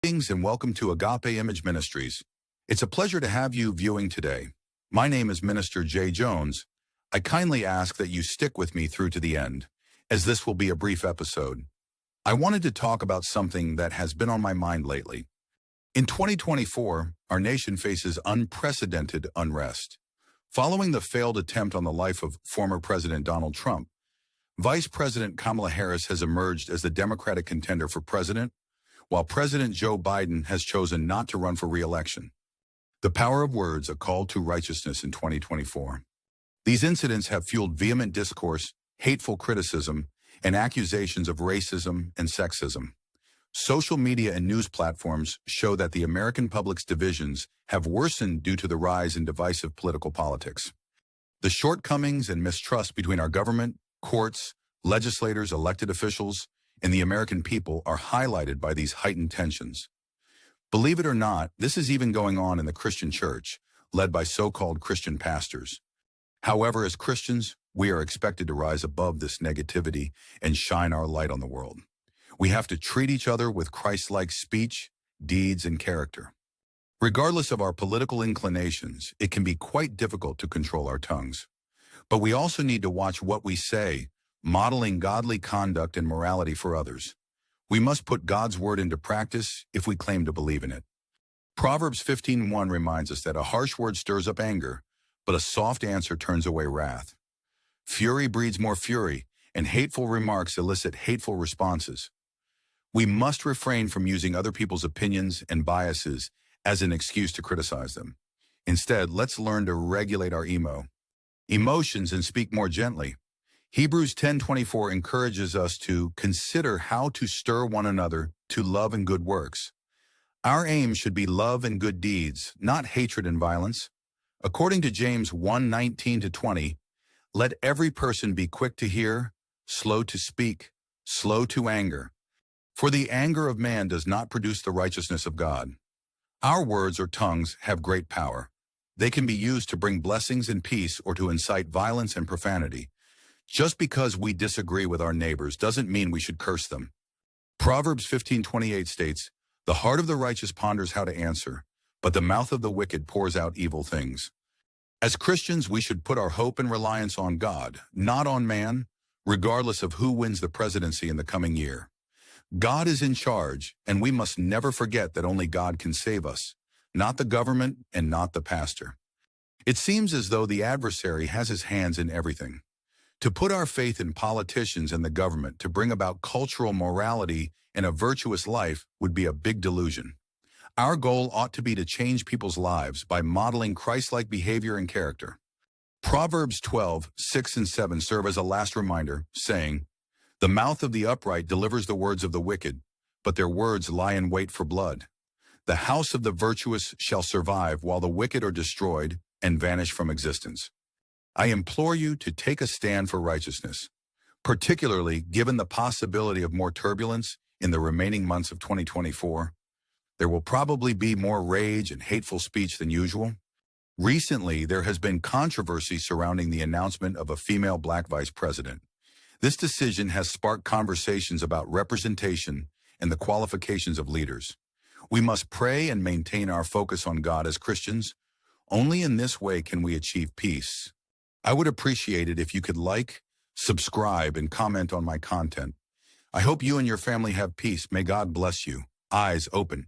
Greetings and welcome to Agape Image Ministries. It's a pleasure to have you viewing today. My name is Minister Jay Jones. I kindly ask that you stick with me through to the end, as this will be a brief episode. I wanted to talk about something that has been on my mind lately. In 2024, our nation faces unprecedented unrest. Following the failed attempt on the life of former President Donald Trump, Vice President Kamala Harris has emerged as the Democratic contender for president, while President Joe Biden has chosen not to run for re-election. The power of words, a call to righteousness in 2024. These incidents have fueled vehement discourse, hateful criticism, and accusations of racism and sexism. Social media and news platforms show that the American public's divisions have worsened due to the rise in divisive political politics. The shortcomings and mistrust between our government, courts, legislators, elected officials, and the American people are highlighted by these heightened tensions. Believe it or not, this is even going on in the Christian church, led by so-called Christian pastors. However, as Christians, we are expected to rise above this negativity and shine our light on the world. We have to treat each other with Christ-like speech, deeds, and character. Regardless of our political inclinations, it can be quite difficult to control our tongues. But we also need to watch what we say, modeling godly conduct and morality for others. We must put God's word into practice if we claim to believe in it. Proverbs 15:1 reminds us that a harsh word stirs up anger, but a soft answer turns away wrath. Fury breeds more fury, and hateful remarks elicit hateful responses. We must refrain from using other people's opinions and biases as an excuse to criticize them. Instead, let's learn to regulate our emotions and speak more gently. Hebrews 10:24 encourages us to consider how to stir one another to love and good works. Our aim should be love and good deeds, not hatred and violence. According to James 1:19-20, let every person be quick to hear, slow to speak, slow to anger. For the anger of man does not produce the righteousness of God. Our words or tongues have great power. They can be used to bring blessings and peace or to incite violence and profanity. Just because we disagree with our neighbors doesn't mean we should curse them. Proverbs 15:28 states, "The heart of the righteous ponders how to answer, but the mouth of the wicked pours out evil things." As Christians, we should put our hope and reliance on God, not on man, regardless of who wins the presidency in the coming year. God is in charge, and we must never forget that only God can save us, not the government and not the pastor. It seems as though the adversary has his hands in everything. To put our faith in politicians and the government to bring about cultural morality and a virtuous life would be a big delusion. Our goal ought to be to change people's lives by modeling Christ-like behavior and character. Proverbs 12:6-7 serve as a last reminder, saying, "The mouth of the upright delivers the words of the wicked, but their words lie in wait for blood. The house of the virtuous shall survive, while the wicked are destroyed and vanish from existence." I implore you to take a stand for righteousness, particularly given the possibility of more turbulence in the remaining months of 2024. There will probably be more rage and hateful speech than usual. Recently, there has been controversy surrounding the announcement of a female black vice president. This decision has sparked conversations about representation and the qualifications of leaders. We must pray and maintain our focus on God as Christians. Only in this way can we achieve peace. I would appreciate it if you could like, subscribe, and comment on my content. I hope you and your family have peace. May God bless you. Eyes open.